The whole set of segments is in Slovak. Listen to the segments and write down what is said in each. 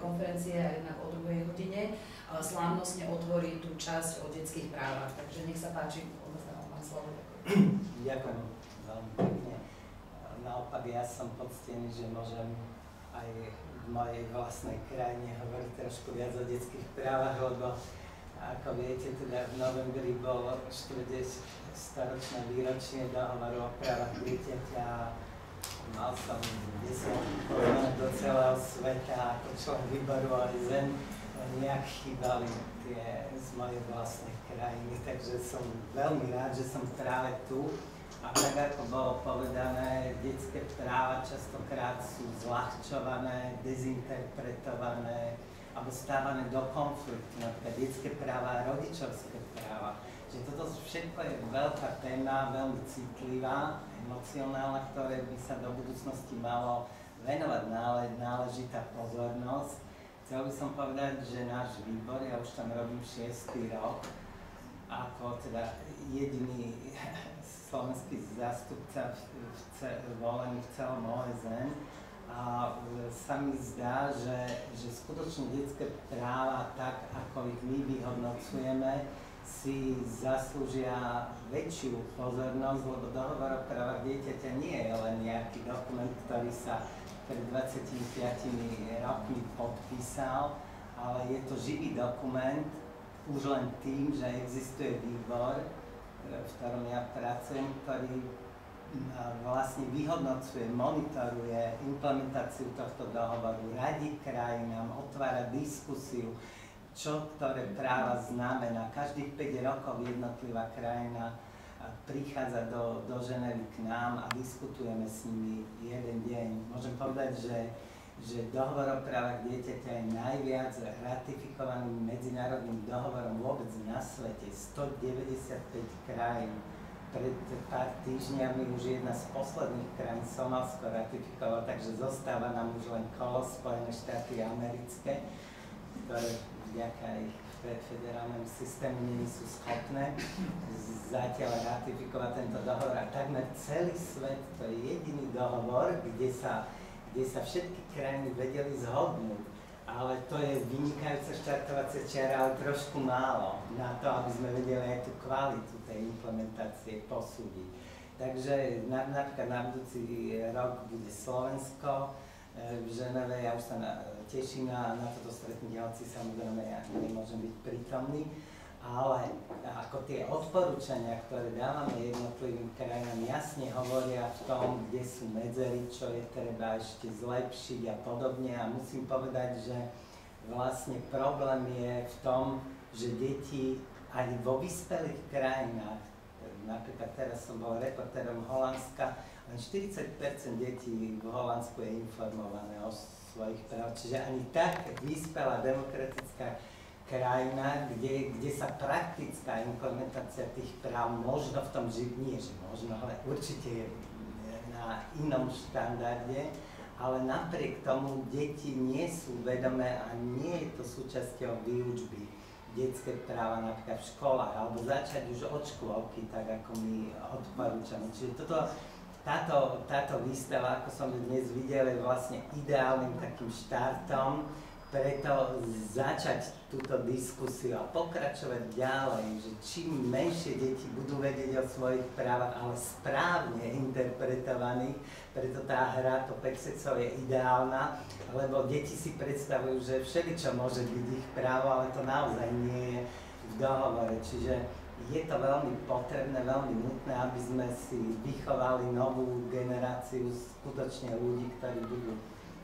konferencie a jednak o 2:00 slávnostne otvorí tú časť o detských právach. Takže nech sa páči, odovzdávam vám slovo. Ďakujem veľmi pekne. Naopak ja som poctený, že môžem aj v mojej vlastnej krajine hovoriť trošku viac o detských právach, lebo ako viete, teda v novembri bolo 40-ročné výročie dohovoru o právach dieťaťa a mal som 10 pozvaných do celého sveta ako člen výboru OSN, nejak chýbali tie z mojej vlastnej krajiny, takže som veľmi rád, že som práve tu. A tak ako bolo povedané, detské práva častokrát sú zľahčované, dezinterpretované alebo stávané do konfliktu, napríklad detské práva a rodičovské práva. Že toto všetko je veľká téma, veľmi citlivá, emocionálna, ktoré by sa do budúcnosti malo venovať náležitá pozornosť. Chcel by som povedať, že náš výbor, ja už tam robím 6. rok, ako teda jediný slovenský zástupca volený v celom OSN, a sa mi zdá, že skutočne detské práva, tak ako ich my vyhodnocujeme, si zaslúžia väčšiu pozornosť, lebo dohovor o právach dieťaťa nie je len nejaký dokument, ktorý sa pred 25 rokmi podpísal, ale je to živý dokument už len tým, že existuje výbor, v ktorom ja pracujem, ktorý vlastne vyhodnocuje, monitoruje implementáciu tohto dohovoru, radí krajinám, otvára diskusiu, čo ktoré práva znamená. Každých 5 rokov jednotlivá krajina prichádza do Ženevy k nám a diskutujeme s nimi jeden deň. Môžem povedať, že dohovor o právach dieťaťa je najviac ratifikovaným medzinárodným dohovorom vôbec na svete. 195 krajín. Pred pár týždňami už jedna z posledných krajín, Somálsko, ratifikovala, takže zostáva nám už len kolo Spojené štáty americké, ktoré vďaka ich federálnemu systému nie sú schopné zatiaľ ratifikovať tento dohovor. A takmer celý svet, to je jediný dohovor, kde sa všetky krajiny vedeli zhodnúť. Ale to je vynikajúca štartovacia čiara, ale trošku málo na to, aby sme vedeli aj tú kvalitu tej implementácie posúdiť. Takže napríklad na budúci rok bude Slovensko v Ženeve, ja už sa teším na toto stretnutie, hoci samozrejme ja nemôžem byť prítomný, ale ako tie odporúčania, ktoré dávame jednotlivým krajinám, jasne hovoria v tom, kde sú medzery, čo je treba ešte zlepšiť a podobne. A musím povedať, že vlastne problém je v tom, že deti aj vo vyspelých krajinách, napríklad teraz som bol reportérom Holandska, len 40% detí v Holandsku je informované o svojich právach. Čiže ani tak vyspelá demokratická krajina, kde sa praktická implementácia tých práv možno v tom nie že možno, ale určite je na inom štandarde, ale napriek tomu deti nie sú vedomé a nie je to súčasťou výučby detské práva napríklad v školách, alebo začať už od škôlky, tak ako my odporúčame. Čiže táto výstava, ako som dnes videl, je vlastne ideálnym takým štartom, preto začať túto diskusiu a pokračovať ďalej, že čím menšie deti budú vedieť o svojich právach, ale správne interpretovaných, preto tá hra to Pexexov je ideálna, lebo deti si predstavujú, že všeličo môže byť ich právo, ale to naozaj nie je v dohovore. Čiže je to veľmi potrebné, veľmi nutné, aby sme si vychovali novú generáciu skutočne ľudí, ktorí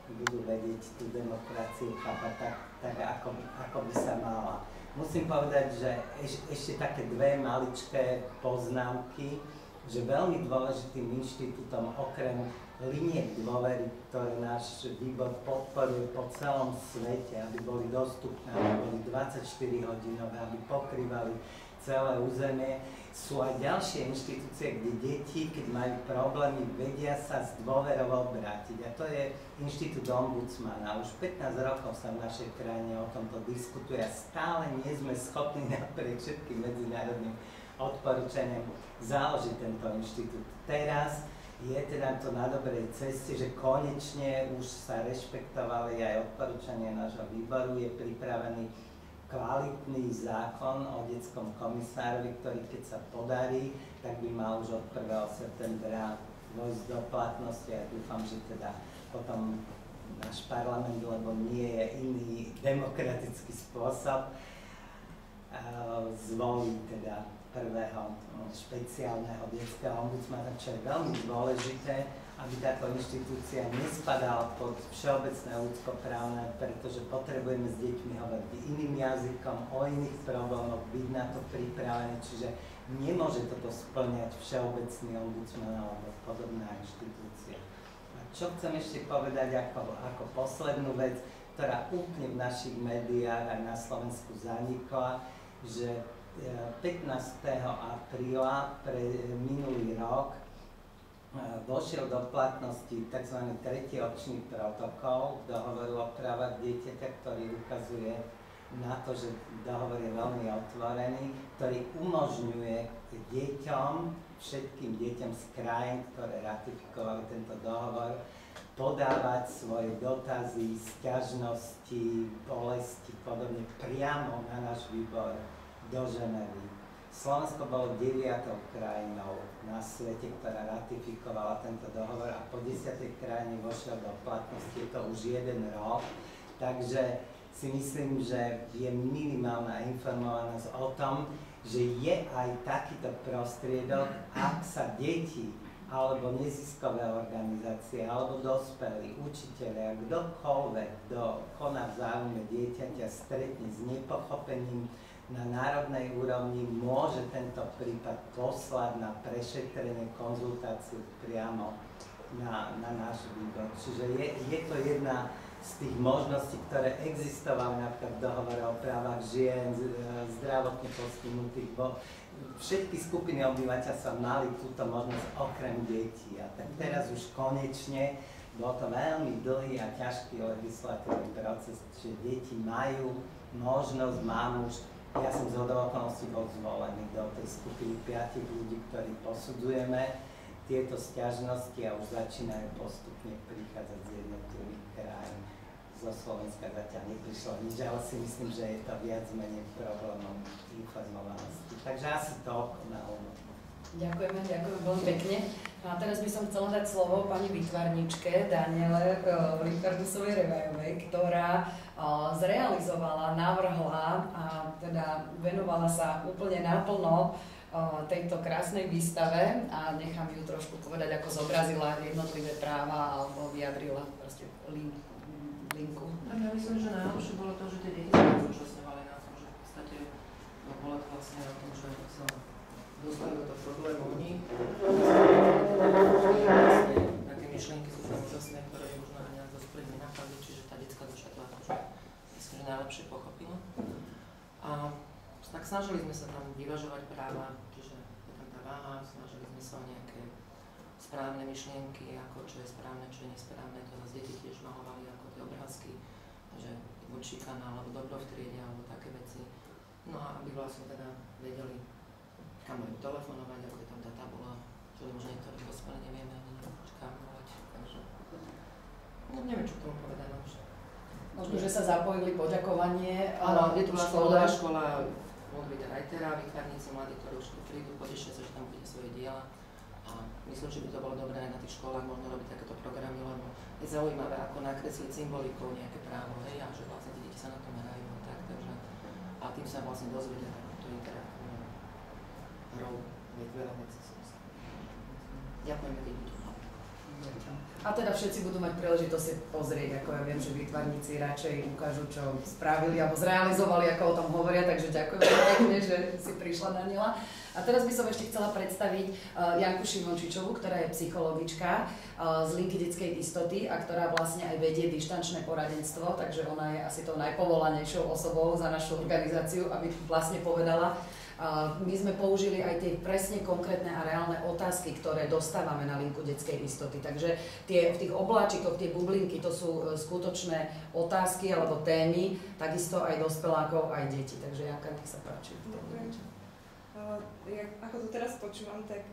budú vedieť tú demokraciu chápať tak ako by sa mala. Musím povedať, že ešte také dve maličké poznámky, že veľmi dôležitým inštitútom okrem liniek dôvery, ktoré náš výbor podporuje po celom svete, aby boli dostupné, aby boli 24-hodinové, aby pokrývali celé územie, sú aj ďalšie inštitúcie, kde deti, keď majú problémy, vedia sa s dôverou obrátiť. A to je inštitút ombudsmana. Už 15 rokov sa v našej krajine o tomto diskutuje a stále nie sme schopní napriek všetkým medzinárodným odporúčaniam založiť tento inštitút. Teraz je teda to na dobrej ceste, že konečne už sa rešpektovali aj odporúčania nášho výboru, je pripravený kvalitný zákon o detskom komisárovi, ktorý keď sa podarí, tak by mal už od 1. septembra vojsť do platnosti a dúfam, že teda potom náš parlament, lebo nie je iný demokratický spôsob, zvolí teda prvého špeciálneho detského ombudsmana, čo je veľmi dôležité, aby táto inštitúcia nespadala pod všeobecné ľudskoprávne, pretože potrebujeme s deťmi hovoriť iným jazykom, o iných problémoch, byť na to pripravené, čiže nemôže toto spĺňať všeobecný ombudsman alebo podobná inštitúcia. A čo chcem ešte povedať ako poslednú vec, ktorá úplne v našich médiách aj na Slovensku zanikla, že 15. apríla pre minulý rok vošiel do platnosti tzv. Tretí ročný protokol dohovoru o právach dieťaťa, ktorý ukazuje na to, že dohovor je veľmi otvorený, ktorý umožňuje deťom, všetkým deťom z krajín, ktoré ratifikovali tento dohovor, podávať svoje dotazy, sťažnosti, bolesti, podobne priamo na náš výbor do Ženevy. Slovensko bolo 9. krajinou na svete, ktorá ratifikovala tento dohovor a po 10. krajine vošiel do platnosti, je to už 1 rok, takže si myslím, že je minimálna informovanosť o tom, že je aj takýto prostriedok, ak sa deti alebo neziskové organizácie, alebo dospelí, učitelia, kdokoľvek, kto koná v záujme dieťaťa, stretne s nepochopením na národnej úrovni, môže tento prípad poslať na prešetrenie, konzultáciu priamo na náš výbor. Čiže je to jedna z tých možností, ktoré existovali napríklad v dohovore o právach žien, zdravotne postihnutých. Všetky skupiny obyvateľstva mali túto možnosť okrem detí. A tak teraz už konečne, bol to veľmi dlhý a ťažký legislatívny proces, že deti majú možnosť, mám už, ja som zhodou okolností bol zvolený do tej skupiny 5 ľudí, ktorí posudzujeme tieto sťažnosti a už začínajú postupne prichádzať z jednotlivých krajín. Zo Slovenska zatiaľ neprišlo nič, ale si myslím, že je to viac menej problémom informovanosti. Takže asi toľko na úvod. Ďakujeme veľmi pekne. A teraz by som chcela dať slovo pani výtvarničke Daniele Richardusovej-Revajovej, ktorá zrealizovala, navrhla a teda venovala sa úplne naplno tejto krásnej výstave a nechám ju trošku povedať, ako zobrazila jednotlivé práva alebo vyjadrila proste linku. Tak ja myslím, že najlepšie bolo to, že tie deti sa zúčastňovali na tom, že v podstate bolo to vlastne o tom, že sa dostali do toho problému oni. Vlastne také myšlienky sú tam úžasné, ktoré je možno aj nejak dospelí nenapadli, čiže tá detská duša to akože myslím, že najlepšie pochopila. A tak snažili sme sa tam vyvažovať práva, čiže je tam tá váha, snažili sme sa o nejaké správne myšlienky, ako čo je správne, čo je nesprávne, to nás deti tiež malovali ako tie obrázky, že šikana alebo dobro v triede alebo také veci. No a aby vlastne teda vedeli, kam majú telefonovať, ako je tam tá tabula, čo už niektorí dospelí nevieme ani kam volať, takže no, neviem, čo k tomu povedať. Možno, že sa zapojili poďakovanie. Áno, je tu vlastne ľudová škola Ludvíka Reitera, výtvarníci mladí, ktorí už tu prídu, potešia sa, že tam bude svoje diela. A myslím, že by to bolo dobré aj na tých školách možno robiť takéto programy, lebo je zaujímavé, ako nakresliť symbolikou nejaké právo, hej, a že vlastne tie deti sa na tom hrajú a tak, takže a tým sa vlastne dozvedia takúto interaktívnu hrou, veľa vecí som sa. Ďakujeme tým ľuďom. A teda všetci budú mať príležitosť si pozrieť, ako ja viem, že výtvarníci radšej ukážu, čo spravili alebo zrealizovali, ako o tom hovoria, takže ďakujem pekne, že si prišla, Daniela. A teraz by som ešte chcela predstaviť Janku Šimončičovú, ktorá je psychologička z linky detskej istoty a ktorá vlastne aj vedie dištančné poradenstvo, takže ona je asi tou najpovolanejšou osobou za našu organizáciu, aby vlastne povedala. My sme použili aj tie presne konkrétne a reálne otázky, ktoré dostávame na linku detskej istoty. Takže v tých obláčikoch, tie bublinky, to sú skutočné otázky alebo témy, takisto aj dospelákov, aj detí. Takže Janka, nech sa páči. Ako to teraz počúvam, tak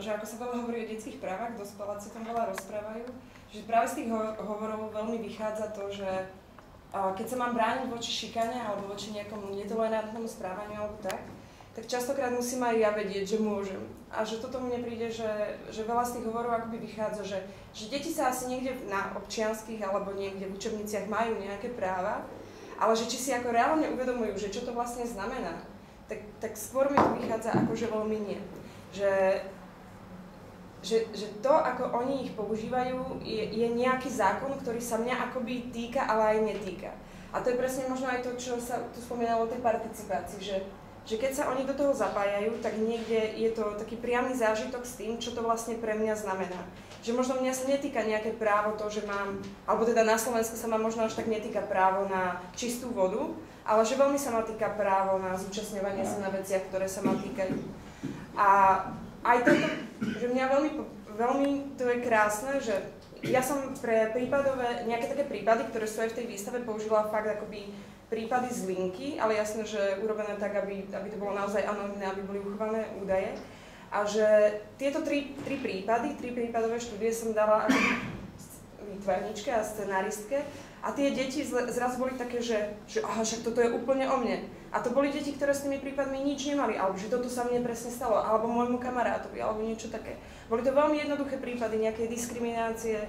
že ako sa veľa hovorí o detských právach, dospeláci tam veľa rozprávajú, že práve z tých hovorov veľmi vychádza to, že keď sa mám brániť voči šikane alebo voči nejakomu netolerantnému správaniu alebo tak častokrát musím aj ja vedieť, že môžem. A že toto mne príde, že veľa z tých hovorov akoby vychádza, že deti sa asi niekde na občianskych alebo niekde v učebniciach majú nejaké práva, ale že či si ako reálne uvedomujú, že čo to vlastne znamená, tak skôr mi to vychádza akože veľmi nie. Že to, ako oni ich používajú, je nejaký zákon, ktorý sa mňa akoby týka, ale aj netýka. A to je presne možno aj to, čo sa tu spomínalo o tej participácii, že keď sa oni do toho zapájajú, tak niekde je to taký priamy zážitok s tým, čo to vlastne pre mňa znamená. Že možno mňa sa netýka nejaké právo to, že mám, alebo teda na Slovensku sa ma možno až tak netýka právo na čistú vodu, ale že veľmi sa ma týka právo na zúčastňovanie sa na veciach, ktoré sa ma týkajú. A aj toto, že mňa veľmi to je krásne, že ja som pre prípadové, nejaké také prípady, ktoré sú aj v tej výstave, použila fakt akoby prípady z linky, ale jasné, že urobené tak, aby to bolo naozaj anonymné, aby boli uchované údaje. A že tieto tri prípadové štúdie som dala ako výtvarničke a scenáristke a tie deti zrazu boli také, že aha, však toto je úplne o mne. A to boli deti, ktoré s tými prípadmi nič nemali, alebo že toto sa mne presne stalo, alebo môjmu kamarátovi, alebo niečo také. Boli to veľmi jednoduché prípady nejakej diskriminácie,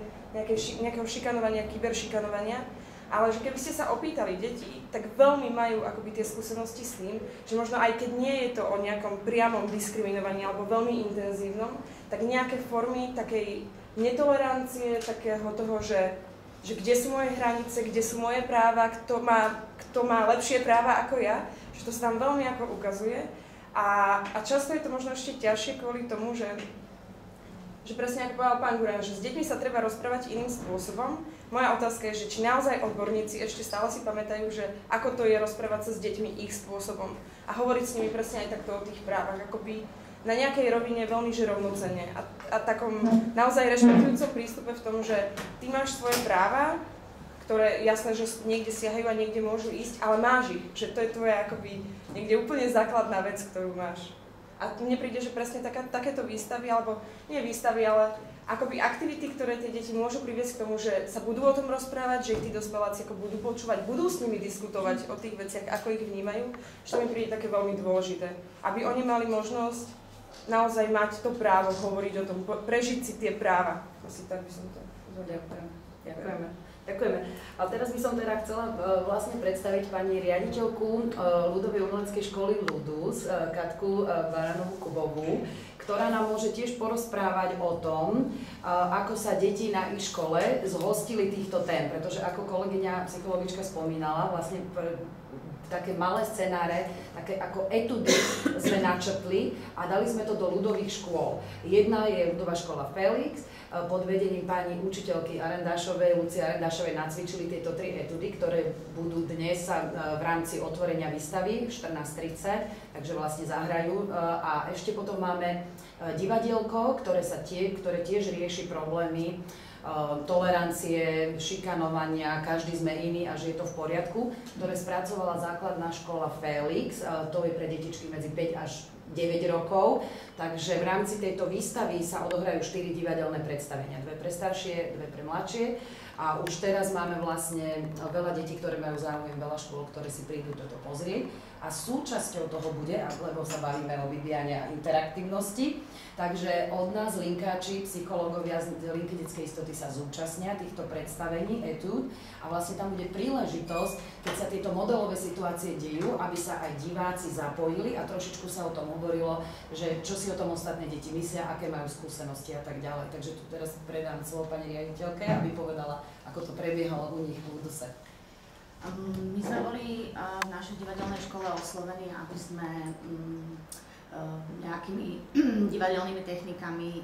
nejakého šikanovania, kyberšikanovania. Ale že keby ste sa opýtali detí, tak veľmi majú akoby tie skúsenosti s tým, že možno aj keď nie je to o nejakom priamom diskriminovaní alebo veľmi intenzívnom, tak nejaké formy takej netolerancie, takého toho, že kde sú moje hranice, kde sú moje práva, kto má lepšie práva ako ja, že to sa tam veľmi ako ukazuje. A často je to možno ešte ťažšie kvôli tomu, že presne ako povedal pán Guran, že s deťmi sa treba rozprávať iným spôsobom. Moja otázka je, že či naozaj odborníci ešte stále si pamätajú, že ako to je rozprávať sa s deťmi ich spôsobom a hovoriť s nimi presne aj takto o tých právach, akoby na nejakej rovine veľmi že rovnocenne a takom naozaj rešpektujúcom prístupe v tom, že ty máš svoje práva, ktoré jasné, že niekde siahajú a niekde môžu ísť, ale máš ich, že to je tvoja akoby niekde úplne základná vec, ktorú máš. A mne príde, že presne takéto výstavy, alebo nie výstavy, ale akoby aktivity, ktoré tie deti môžu priviesť k tomu, že sa budú o tom rozprávať, že ich tí dospeláci ako budú počúvať, budú s nimi diskutovať o tých veciach, ako ich vnímajú, že to mi príde také veľmi dôležité. Aby oni mali možnosť naozaj mať to právo hovoriť o tom, prežiť si tie práva. Asi tak by som to Ďakujem. Ďakujeme. A teraz by som teda chcela vlastne predstaviť pani riaditeľku ľudovej umeleckej školy Ludus, Katku Baranovú-Kubovú, ktorá nám môže tiež porozprávať o tom, ako sa deti na ich škole zhostili týchto tém, pretože ako kolegyňa psychologička spomínala, vlastne také malé scenáre, také ako etudy sme načrtli a dali sme to do ľudových škôl. Jedna je ľudová škola Felix, pod vedením pani učiteľky Lucie Arendášovej nacvičili tieto 3 etudy, ktoré budú dnes v rámci otvorenia výstavy 14:30, takže vlastne zahrajú. A ešte potom máme divadielko, ktoré tiež rieši problémy tolerancie, šikanovania, každý sme iný a že je to v poriadku, ktoré spracovala základná škola Felix, to je pre detičky medzi 5 až 9 rokov, takže v rámci tejto výstavy sa odohrajú 4 divadelné predstavenia, 2 pre staršie, 2 pre mladšie a už teraz máme vlastne veľa detí, ktoré majú záujem, veľa škôl, ktoré si prídu toto pozrieť a súčasťou toho bude, lebo sa bavíme o vyvíjaní a interaktívnosti, takže od nás linkáči, psychológovia z linky detskej istoty sa zúčastnia týchto predstavení, etúd a vlastne tam bude príležitosť, keď sa tieto modelové situácie dejú, aby sa aj diváci zapojili a trošičku sa o tom hovorilo, že čo si o tom ostatné deti myslia, aké majú skúsenosti a tak ďalej. Takže tu teraz predám slovo pani riaditeľke, aby povedala, ako to prebiehalo u nich v Luduse. My sme boli v našej divadelnej škole oslovení, aby sme nejakými divadelnými technikami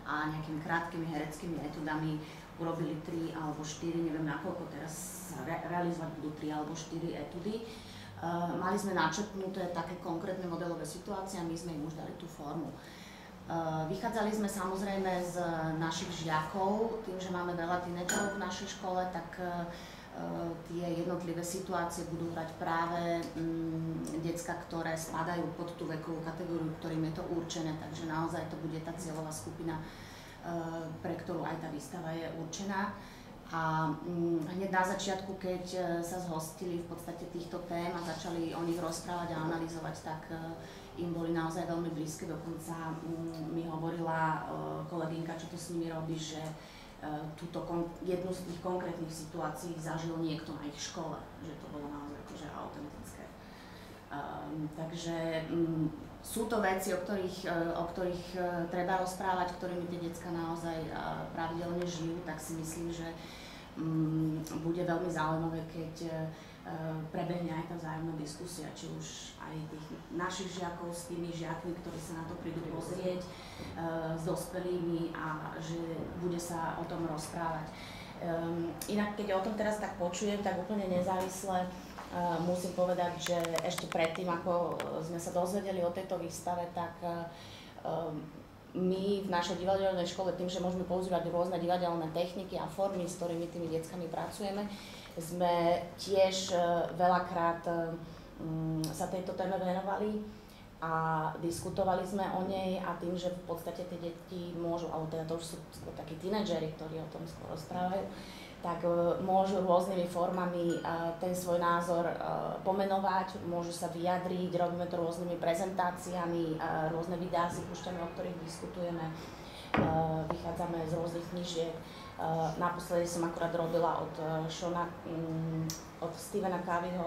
a nejakými krátkými hereckými etudami urobili 3 alebo 4, neviem nakoľko teraz realizovať budú 3 alebo 4 etudy. Mali sme načrtnuté také konkrétne modelové situácie a my sme im už dali tú formu. Vychádzali sme samozrejme z našich žiakov, tým, že máme veľa tínedžerov v našej škole, tak tie jednotlivé situácie budú hrať práve decka, ktoré spadajú pod tú vekovú kategóriu, ktorým je to určené, takže naozaj to bude tá cieľová skupina, pre ktorú aj tá výstava je určená. A hneď na začiatku, keď sa zhostili v podstate týchto tém a začali o nich rozprávať a analyzovať, tak im boli naozaj veľmi blízke. Dokonca mi hovorila kolegynka, čo to s nimi robí, že jednu z tých konkrétnych situácií zažil niekto na ich škole, že to bolo naozaj akože autentické. Takže sú to veci, o ktorých treba rozprávať, ktorými tie decká naozaj pravidelne žijú, tak si myslím, že bude veľmi zaujímavé, keď prebehne aj tá vzájomná diskusia, či už aj tých našich žiakov s tými žiakmi, ktorí sa na to prídu pozrieť, s dospelými a že bude sa o tom rozprávať. Inak, keď o tom teraz tak počujem, tak úplne nezávisle musím povedať, že ešte predtým, ako sme sa dozvedeli o tejto výstave, tak my v našej divadelnej škole, tým, že môžeme používať rôzne divadelné techniky a formy, s ktorými tými deckami pracujeme, sme tiež veľakrát sa tejto téme venovali a diskutovali sme o nej a tým, že v podstate tie deti môžu, alebo teda to už sú takí tínedžeri, ktorí o tom skôr rozprávajú, tak môžu rôznymi formami ten svoj názor pomenovať, môžu sa vyjadriť, robíme to rôznymi prezentáciami, rôzne videá si púšťame, o ktorých diskutujeme, vychádzame z rôznych knížiek. Naposledy som akurát robila od Stephena Coveyho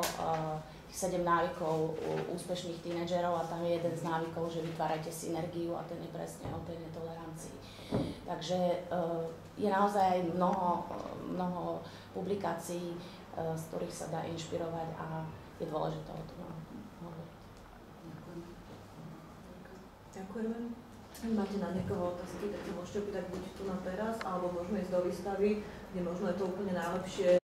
7 návykov úspešných tínedžerov a tam je jeden z návykov, že vytvárajte synergiu a ten je presne o tej netolerancii. Takže je naozaj mnoho publikácií, z ktorých sa dá inšpirovať a je dôležité o tom hovoriť. Ďakujeme. Máte na niekoho otázky, tak sa môžete opýtať buď tu na teraz, alebo možno ísť do výstavy, kde možno je to úplne najlepšie